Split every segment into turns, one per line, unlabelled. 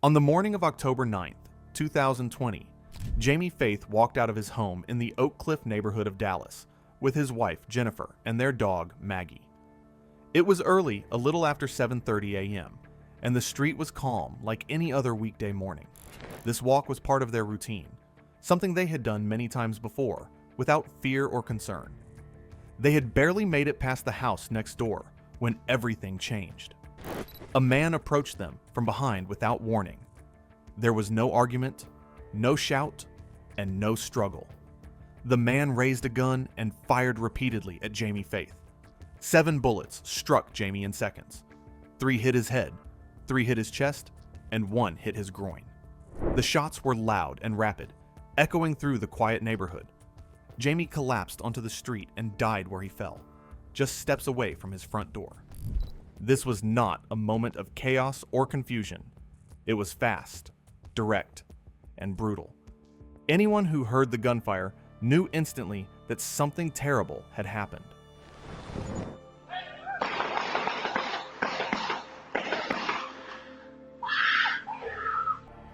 On the morning of October 9th, 2020, Jamie Faith walked out of his home in the Oak Cliff neighborhood of Dallas with his wife, Jennifer, and their dog, Maggie. It was early, a little after 7:30 a.m., and the street was calm like any other weekday morning. This walk was part of their routine, something they had done many times before, without fear or concern. They had barely made it past the house next door when everything changed. A man approached them from behind without warning. There was no argument, no shout, and no struggle. The man raised a gun and fired repeatedly at Jamie Faith. 7 bullets struck Jamie in seconds. 3 hit his head, 3 hit his chest, and 1 hit his groin. The shots were loud and rapid, echoing through the quiet neighborhood. Jamie collapsed onto the street and died where he fell, just steps away from his front door. This was not a moment of chaos or confusion. It was fast, direct, and brutal. Anyone who heard the gunfire knew instantly that something terrible had happened.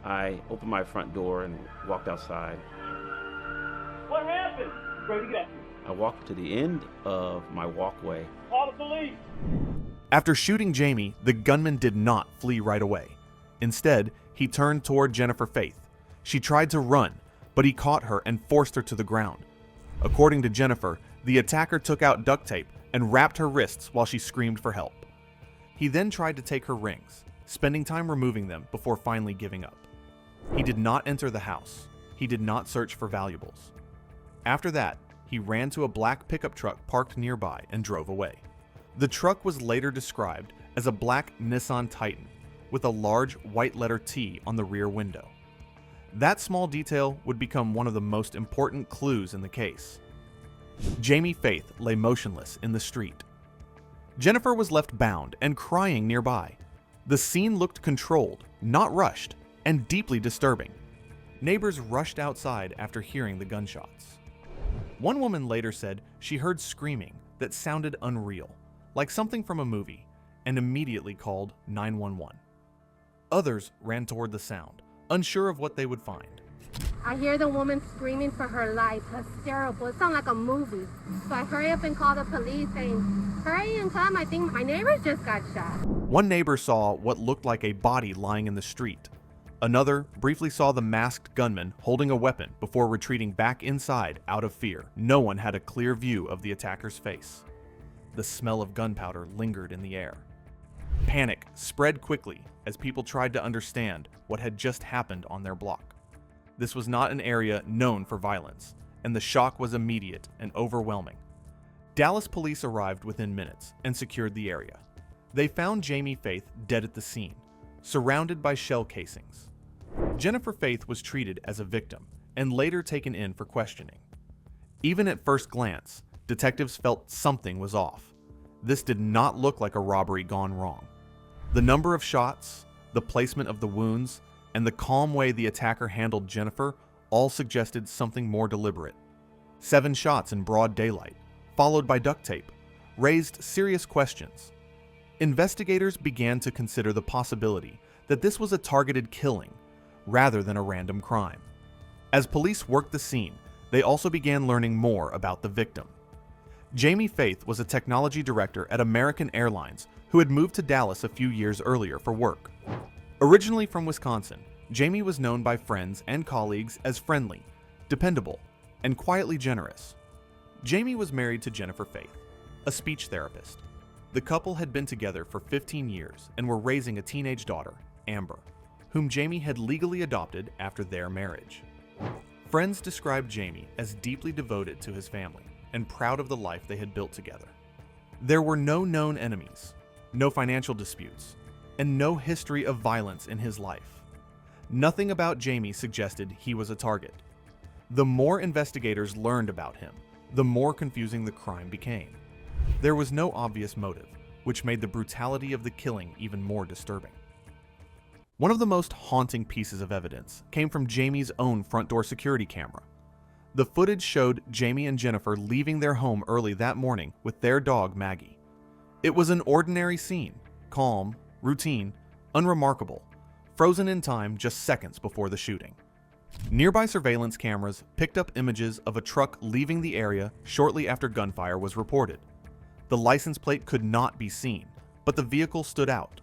I opened my front door and walked outside.
What happened? Bro, you got me.
I walked to the end of my walkway.
Call the police.
After shooting Jamie, the gunman did not flee right away. Instead, he turned toward Jennifer Faith. She tried to run, but he caught her and forced her to the ground. According to Jennifer, the attacker took out duct tape and wrapped her wrists while she screamed for help. He then tried to take her rings, spending time removing them before finally giving up. He did not enter the house. He did not search for valuables. After that, he ran to a black pickup truck parked nearby and drove away. The truck was later described as a black Nissan Titan with a large white letter T on the rear window. That small detail would become one of the most important clues in the case. Jamie Faith lay motionless in the street. Jennifer was left bound and crying nearby. The scene looked controlled, not rushed, and deeply disturbing. Neighbors rushed outside after hearing the gunshots. One woman later said she heard screaming that sounded unreal, like something from a movie, and immediately called 911. Others ran toward the sound, unsure of what they would find.
I hear the woman screaming for her life, hysterical. It sounded like a movie. So I hurry up and call the police saying, hurry and come, I think my neighbors just got shot.
One neighbor saw what looked like a body lying in the street. Another briefly saw the masked gunman holding a weapon before retreating back inside out of fear. No one had a clear view of the attacker's face. The smell of gunpowder lingered in the air. Panic spread quickly as people tried to understand what had just happened on their block. This was not an area known for violence, and the shock was immediate and overwhelming. Dallas police arrived within minutes and secured the area. They found Jamie Faith dead at the scene, surrounded by shell casings. Jennifer Faith was treated as a victim and later taken in for questioning. Even at first glance, detectives felt something was off. This did not look like a robbery gone wrong. The number of shots, the placement of the wounds, and the calm way the attacker handled Jennifer all suggested something more deliberate. 7 shots in broad daylight, followed by duct tape, raised serious questions. Investigators began to consider the possibility that this was a targeted killing rather than a random crime. As police worked the scene, they also began learning more about the victim. Jamie Faith was a technology director at American Airlines who had moved to Dallas a few years earlier for work. Originally from Wisconsin, Jamie was known by friends and colleagues as friendly, dependable, and quietly generous. Jamie was married to Jennifer Faith, a speech therapist. The couple had been together for 15 years and were raising a teenage daughter, Amber, whom Jamie had legally adopted after their marriage. Friends described Jamie as deeply devoted to his family and proud of the life they had built together. There were no known enemies, no financial disputes, and no history of violence in his life. Nothing about Jamie suggested he was a target. The more investigators learned about him, the more confusing the crime became. There was no obvious motive, which made the brutality of the killing even more disturbing. One of the most haunting pieces of evidence came from Jamie's own front door security camera. The footage showed Jamie and Jennifer leaving their home early that morning with their dog Maggie. It was an ordinary scene, calm, routine, unremarkable. frozen in time just seconds before the shooting. Nearby surveillance cameras picked up images of a truck leaving the area shortly after gunfire was reported. The license plate could not be seen, but the vehicle stood out.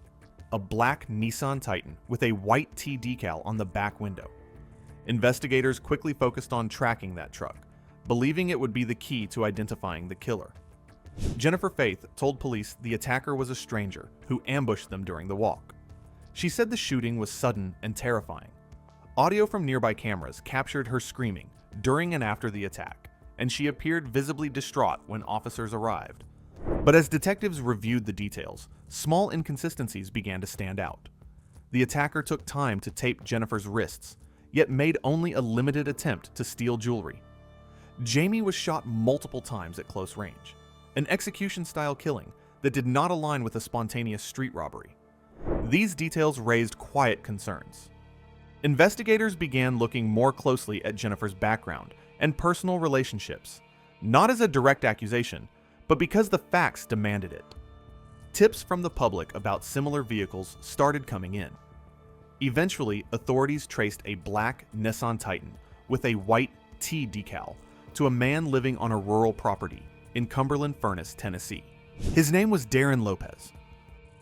A black Nissan Titan with a white T decal on the back window. Investigators quickly focused on tracking that truck, believing it would be the key to identifying the killer. Jennifer Faith told police the attacker was a stranger who ambushed them during the walk. She said the shooting was sudden and terrifying. Audio from nearby cameras captured her screaming during and after the attack, and she appeared visibly distraught when officers arrived. But as detectives reviewed the details, small inconsistencies began to stand out. The attacker took time to tape Jennifer's wrists, yet made only a limited attempt to steal jewelry. Jamie was shot multiple times at close range, an execution-style killing that did not align with a spontaneous street robbery. These details raised quiet concerns. Investigators began looking more closely at Jennifer's background and personal relationships, not as a direct accusation, but because the facts demanded it. Tips from the public about similar vehicles started coming in. Eventually, authorities traced a black Nissan Titan with a white T decal to a man living on a rural property in Cumberland Furnace, Tennessee. His name was Darrin Lopez.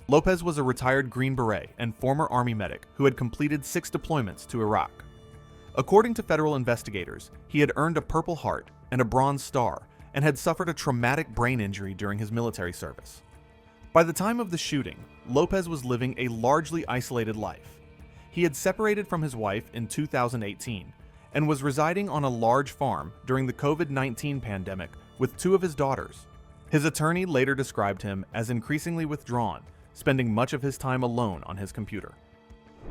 Lopez was a retired Green Beret and former Army medic who had completed 6 deployments to Iraq. According to federal investigators, he had earned a Purple Heart and a Bronze Star and had suffered a traumatic brain injury during his military service. By the time of the shooting, Lopez was living a largely isolated life. He had separated from his wife in 2018 and was residing on a large farm during the COVID-19 pandemic with 2 of his daughters. His attorney later described him as increasingly withdrawn, spending much of his time alone on his computer.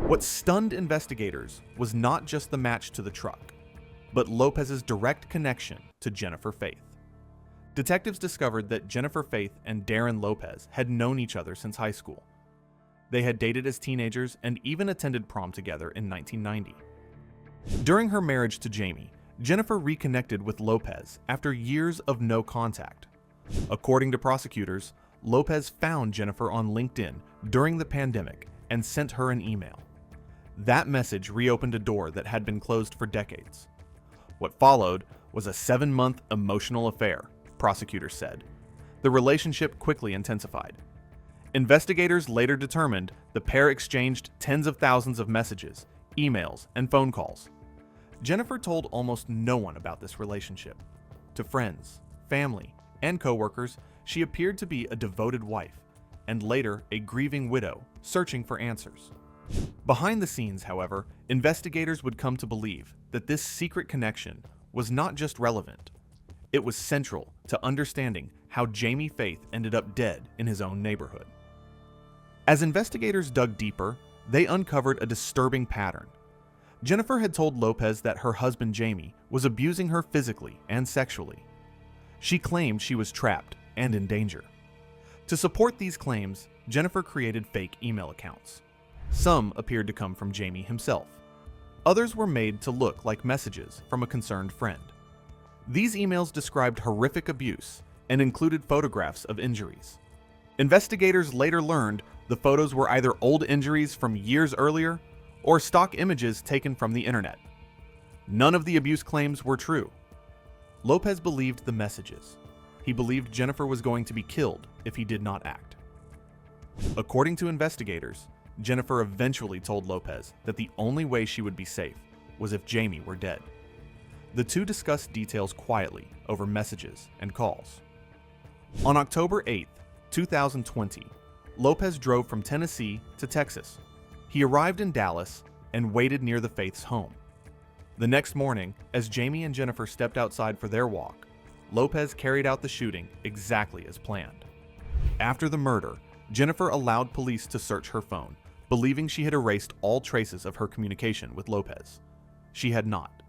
What stunned investigators was not just the match to the truck, but Lopez's direct connection to Jennifer Faith. Detectives discovered that Jennifer Faith and Darrin Lopez had known each other since high school. They had dated as teenagers and even attended prom together in 1990. During her marriage to Jamie, Jennifer reconnected with Lopez after years of no contact. According to prosecutors, Lopez found Jennifer on LinkedIn during the pandemic and sent her an email. That message reopened a door that had been closed for decades. What followed was a 7-month emotional affair, prosecutors said. The relationship quickly intensified. Investigators later determined the pair exchanged tens of thousands of messages, emails, and phone calls. Jennifer told almost no one about this relationship. To friends, family, and coworkers, she appeared to be a devoted wife, and later a grieving widow searching for answers. Behind the scenes, however, investigators would come to believe that this secret connection was not just relevant, it was central to understanding how Jamie Faith ended up dead in his own neighborhood. As investigators dug deeper, they uncovered a disturbing pattern. Jennifer had told Lopez that her husband Jamie was abusing her physically and sexually. She claimed she was trapped and in danger. To support these claims, Jennifer created fake email accounts. Some appeared to come from Jamie himself. Others were made to look like messages from a concerned friend. These emails described horrific abuse and included photographs of injuries. Investigators later learned the photos were either old injuries from years earlier or stock images taken from the internet. None of the abuse claims were true. Lopez believed the messages. He believed Jennifer was going to be killed if he did not act. According to investigators, Jennifer eventually told Lopez that the only way she would be safe was if Jamie were dead. The two discussed details quietly over messages and calls. On October 8, 2020, Lopez drove from Tennessee to Texas. He arrived in Dallas and waited near the Faith's home. The next morning, as Jamie and Jennifer stepped outside for their walk, Lopez carried out the shooting exactly as planned. After the murder, Jennifer allowed police to search her phone, believing she had erased all traces of her communication with Lopez. She had not.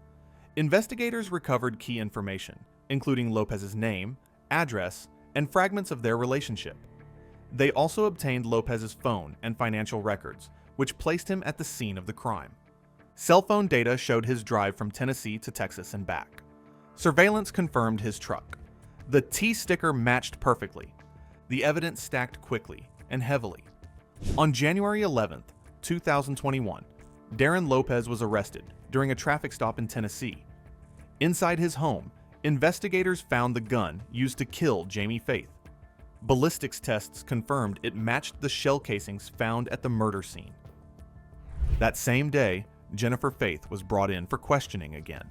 Investigators recovered key information, including Lopez's name, address, and fragments of their relationship. They also obtained Lopez's phone and financial records, which placed him at the scene of the crime. Cell phone data showed his drive from Tennessee to Texas and back. Surveillance confirmed his truck. The T sticker matched perfectly. The evidence stacked quickly and heavily. On January 11th, 2021, Darrin Lopez was arrested during a traffic stop in Tennessee. Inside his home, investigators found the gun used to kill Jamie Faith. Ballistics tests confirmed it matched the shell casings found at the murder scene. That same day, Jennifer Faith was brought in for questioning again.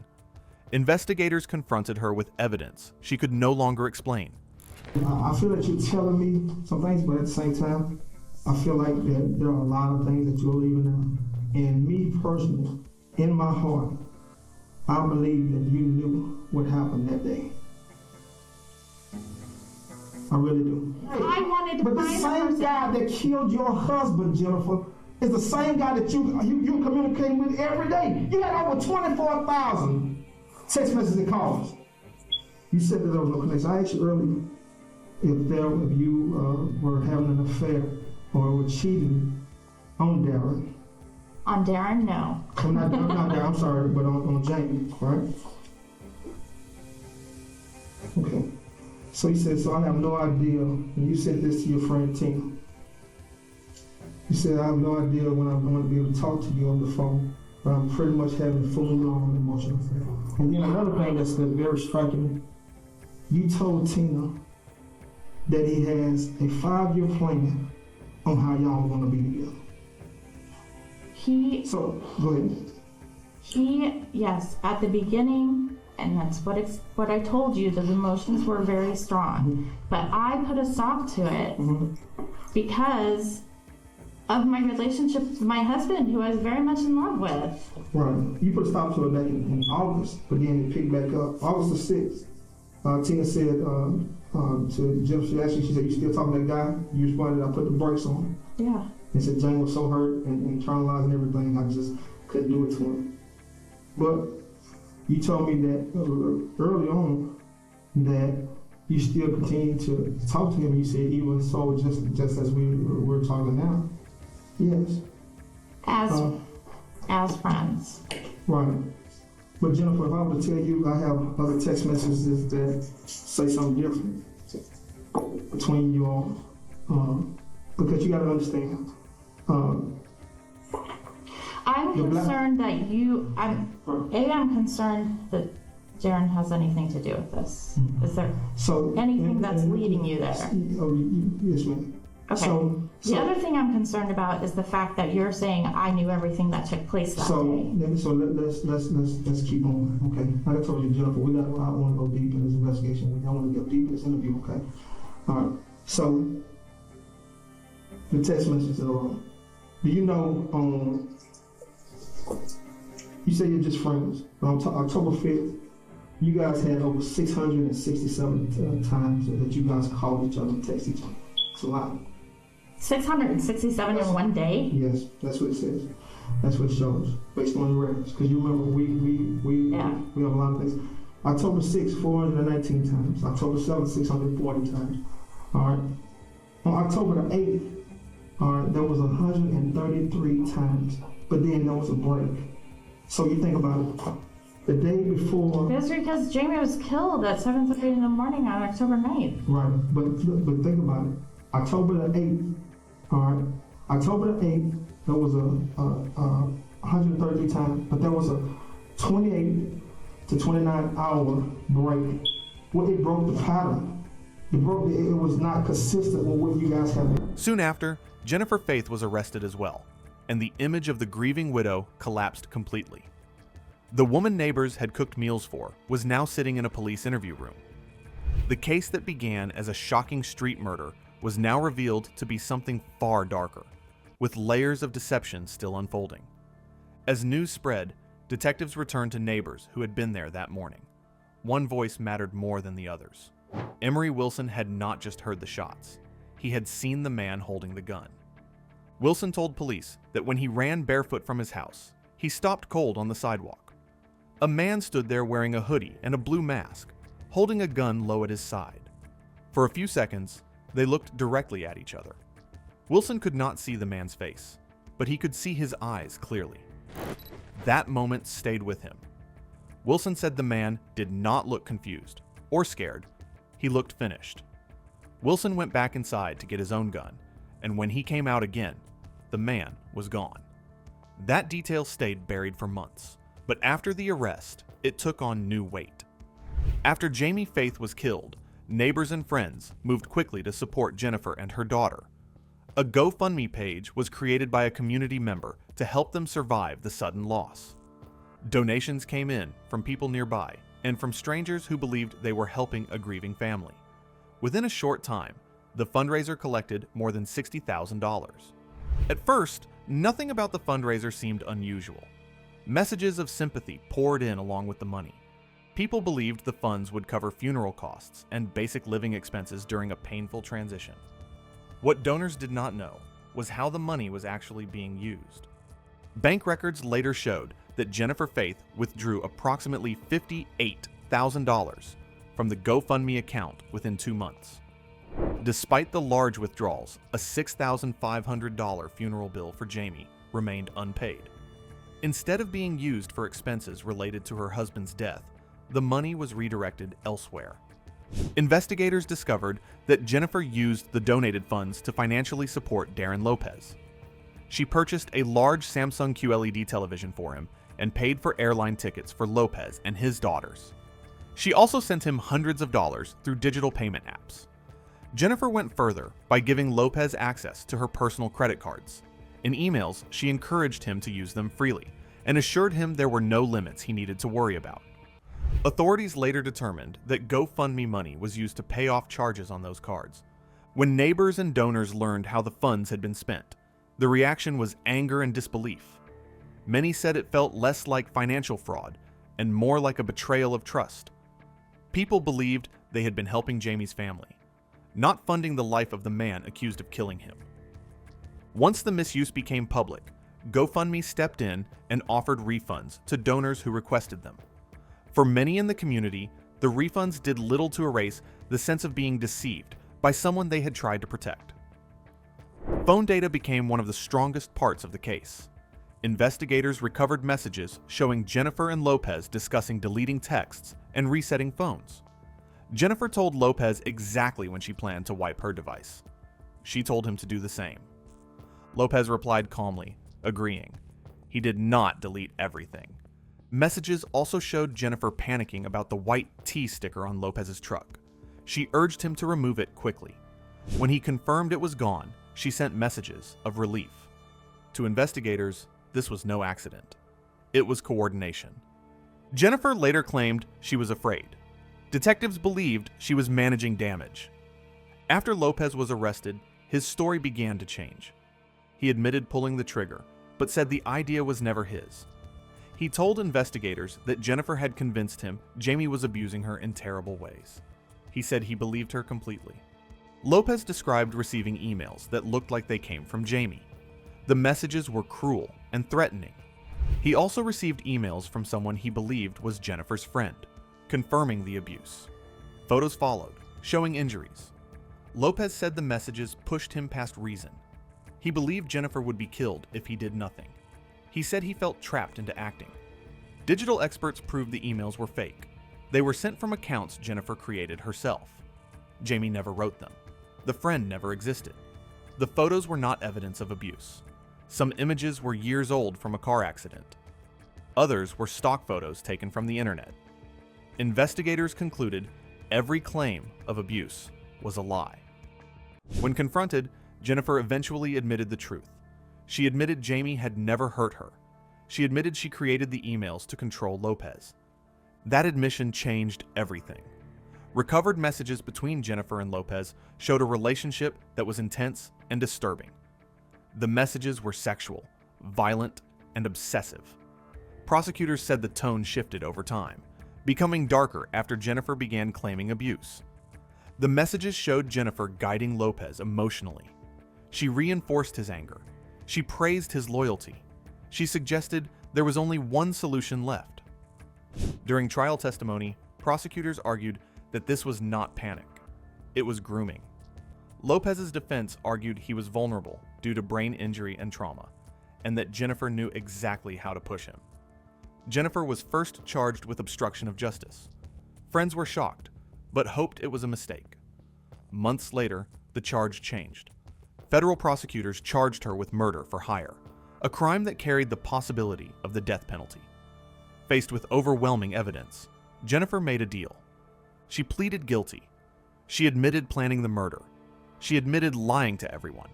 Investigators confronted her with evidence she could no longer explain.
I feel that you're telling me some things, but at the same time, I feel like that there are a lot of things that you're leaving out. And me personally, in my heart, I believe that you knew what happened that day. I really do.
I wanted to
But the
find the
same
person.
guy that killed your husband, Jennifer, is the same guy that you're communicating with every day. You had over 24,000 text messages and calls. You said that there was no connection. I asked you earlier if you were having an affair or were cheating on Darrin.
On Darrin, no.
I'm not Darrin, I'm sorry, but on Jamie, right? Okay. So you said, so I have no idea, and you said this to your friend Tina. You said, I have no idea when I'm going to be able to talk to you on the phone, but I'm pretty much having full-blown emotional affair. And then another thing that's very striking, you told Tina that he has a 5-year plan on how y'all are going to be together. So, go ahead.
Yes, at the beginning, and that's what I told you, the emotions were very strong. But I put a stop to it because of my relationship with my husband, who I was very much in love with.
Right. You put a stop to it back in August, but then it picked back up. August the 6th, Tina said to Jim, she asked you, she said, you still talking to that guy? You responded, I put the brakes on.
Yeah.
And said Jane was so hurt and internalizing everything, I just couldn't do it to him. But you told me that early on that you still continued to talk to him. You said even so, just as we're talking now. Yes.
As friends.
Right. But Jennifer, if I were to tell you I have other text messages that say something different between you all, because you got to understand.
I'm concerned that I'm concerned that Darrin has anything to do with this. Is there anything that's leading you there?
Oh, yes, ma'am.
Okay. The other thing I'm concerned about is the fact that you're saying I knew everything that took place that day.
So let's keep on. Okay. Like I told you, Jennifer, I want to go deep in this investigation. I want to go deep in this interview. Okay. All right. So the text messages are on. Do you know? You say you're just friends. On October 5th, you guys had over 667 times that you guys called each other and text each other. It's a lot.
667 in one day?
Yes, that's what it says. That's what it shows, based on the records. Because you remember, we have a lot of things. October 6th, 419 times. October 7th, 640 times. All right. On October the 8th, all right, there was 133 times. But then there was a break. So you think about it. The day before.
That's because Jamie was killed at 7:30 in the morning on October 9th.
Right, but think about it. October the 8th, all right. October the 8th, there was a 133 times, but there was a 28 to 29 hour break. Well, it broke the pattern. It was not consistent with what you guys have.
Soon after, Jennifer Faith was arrested as well, and the image of the grieving widow collapsed completely. The woman neighbors had cooked meals for was now sitting in a police interview room. The case that began as a shocking street murder was now revealed to be something far darker, with layers of deception still unfolding. As news spread, detectives returned to neighbors who had been there that morning. One voice mattered more than the others. Emery Wilson had not just heard the shots. He had seen the man holding the gun. Wilson told police that when he ran barefoot from his house, he stopped cold on the sidewalk. A man stood there wearing a hoodie and a blue mask, holding a gun low at his side. For a few seconds, they looked directly at each other. Wilson could not see the man's face, but he could see his eyes clearly. That moment stayed with him. Wilson said the man did not look confused or scared. He looked finished. Wilson went back inside to get his own gun, and when he came out again, the the man was gone. That detail stayed buried for months, but after the arrest, it took on new weight. After Jamie Faith was killed, neighbors and friends moved quickly to support Jennifer and her daughter. A GoFundMe page was created by a community member to help them survive the sudden loss. Donations came in from people nearby and from strangers who believed they were helping a grieving family. Within a short time, the fundraiser collected more than $60,000. At first, nothing about the fundraiser seemed unusual. Messages of sympathy poured in along with the money. People believed the funds would cover funeral costs and basic living expenses during a painful transition. What donors did not know was how the money was actually being used. Bank records later showed that Jennifer Faith withdrew approximately $58,000 from the GoFundMe account within 2 months. Despite the large withdrawals, a $6,500 funeral bill for Jamie remained unpaid. Instead of being used for expenses related to her husband's death, the money was redirected elsewhere. Investigators discovered that Jennifer used the donated funds to financially support Darrin Lopez. She purchased a large Samsung QLED television for him and paid for airline tickets for Lopez and his daughters. She also sent him hundreds of dollars through digital payment apps. Jennifer went further by giving Lopez access to her personal credit cards. In emails, she encouraged him to use them freely and assured him there were no limits he needed to worry about. Authorities later determined that GoFundMe money was used to pay off charges on those cards. When neighbors and donors learned how the funds had been spent, the reaction was anger and disbelief. Many said it felt less like financial fraud and more like a betrayal of trust. People believed they had been helping Jamie's family, not funding the life of the man accused of killing him. Once the misuse became public, GoFundMe stepped in and offered refunds to donors who requested them. For many in the community, the refunds did little to erase the sense of being deceived by someone they had tried to protect. Phone data became one of the strongest parts of the case. Investigators recovered messages showing Jennifer and Lopez discussing deleting texts and resetting phones. Jennifer told Lopez exactly when she planned to wipe her device. She told him to do the same. Lopez replied calmly, agreeing. He did not delete everything. Messages also showed Jennifer panicking about the white T sticker on Lopez's truck. She urged him to remove it quickly. When he confirmed it was gone, she sent messages of relief. To investigators, this was no accident. It was coordination. Jennifer later claimed she was afraid. Detectives believed she was managing damage. After Lopez was arrested, his story began to change. He admitted pulling the trigger, but said the idea was never his. He told investigators that Jennifer had convinced him Jamie was abusing her in terrible ways. He said he believed her completely. Lopez described receiving emails that looked like they came from Jamie. The messages were cruel and threatening. He also received emails from someone he believed was Jennifer's friend, confirming the abuse. Photos followed, showing injuries. Lopez said the messages pushed him past reason. He believed Jennifer would be killed if he did nothing. He said he felt trapped into acting. Digital experts proved the emails were fake. They were sent from accounts Jennifer created herself. Jamie never wrote them. The friend never existed. The photos were not evidence of abuse. Some images were years old from a car accident. Others were stock photos taken from the internet. Investigators concluded every claim of abuse was a lie. When confronted, Jennifer eventually admitted the truth. She admitted Jamie had never hurt her. She admitted she created the emails to control Lopez. That admission changed everything. Recovered messages between Jennifer and Lopez showed a relationship that was intense and disturbing. The messages were sexual, violent, and obsessive. Prosecutors said the tone shifted over time, becoming darker after Jennifer began claiming abuse. The messages showed Jennifer guiding Lopez emotionally. She reinforced his anger. She praised his loyalty. She suggested there was only one solution left. During trial testimony, prosecutors argued that this was not panic. It was grooming. Lopez's defense argued he was vulnerable due to brain injury and trauma, and that Jennifer knew exactly how to push him. Jennifer was first charged with obstruction of justice. Friends were shocked, but hoped it was a mistake. Months later, the charge changed. federal prosecutors charged her with murder for hire, a crime that carried the possibility of the death penalty. Faced with overwhelming evidence, Jennifer made a deal. She pleaded guilty. She admitted planning the murder. She admitted lying to everyone.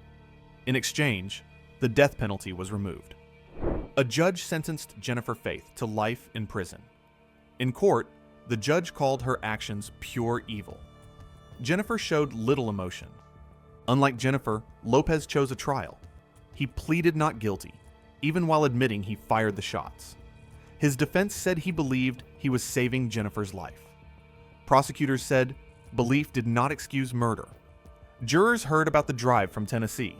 In exchange, the death penalty was removed. A judge sentenced Jennifer Faith to life in prison. In court, the judge called her actions pure evil. Jennifer showed little emotion. Unlike Jennifer, Lopez chose a trial. He pleaded not guilty, even while admitting he fired the shots. His defense said he believed he was saving Jennifer's life. Prosecutors said belief did not excuse murder. Jurors heard about the drive from Tennessee,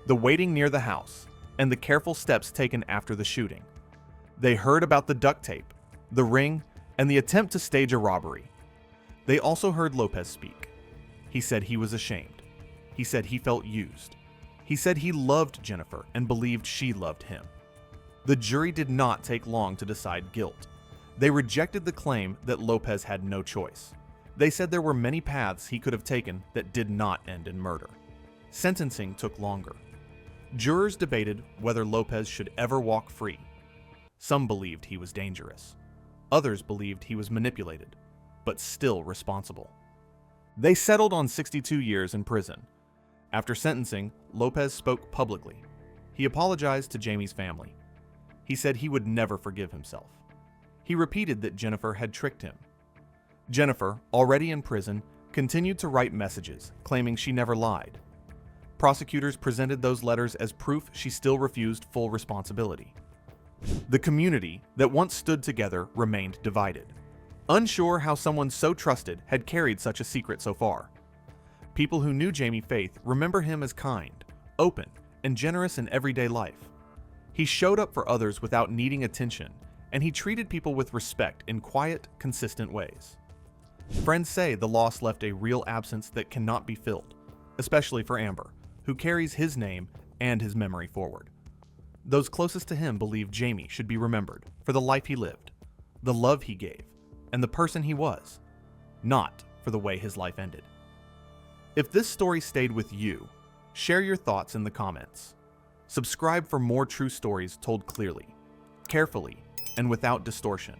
the waiting near the house, and the careful steps taken after the shooting. They heard about the duct tape, the ring, and the attempt to stage a robbery. They also heard Lopez speak. He said he was ashamed. He said he felt used. He said he loved Jennifer and believed she loved him. The jury did not take long to decide guilt. They rejected the claim that Lopez had no choice. They said there were many paths he could have taken that did not end in murder. Sentencing took longer. Jurors debated whether Lopez should ever walk free. Some believed he was dangerous. Others believed he was manipulated, but still responsible. They settled on 62 years in prison. After sentencing, Lopez spoke publicly. He apologized to Jamie's family. He said he would never forgive himself. He repeated that Jennifer had tricked him. Jennifer, already in prison, continued to write messages, claiming she never lied. Prosecutors presented those letters as proof she still refused full responsibility. The community that once stood together remained divided, unsure how someone so trusted had carried such a secret so far. People who knew Jamie Faith remember him as kind, open, and generous in everyday life. He showed up for others without needing attention, and he treated people with respect in quiet, consistent ways. Friends say the loss left a real absence that cannot be filled, especially for Amber, who carries his name and his memory forward. Those closest to him believe Jamie should be remembered for the life he lived, the love he gave, and the person he was, not for the way his life ended. If this story stayed with you, share your thoughts in the comments. Subscribe for more true stories told clearly, carefully, and without distortion.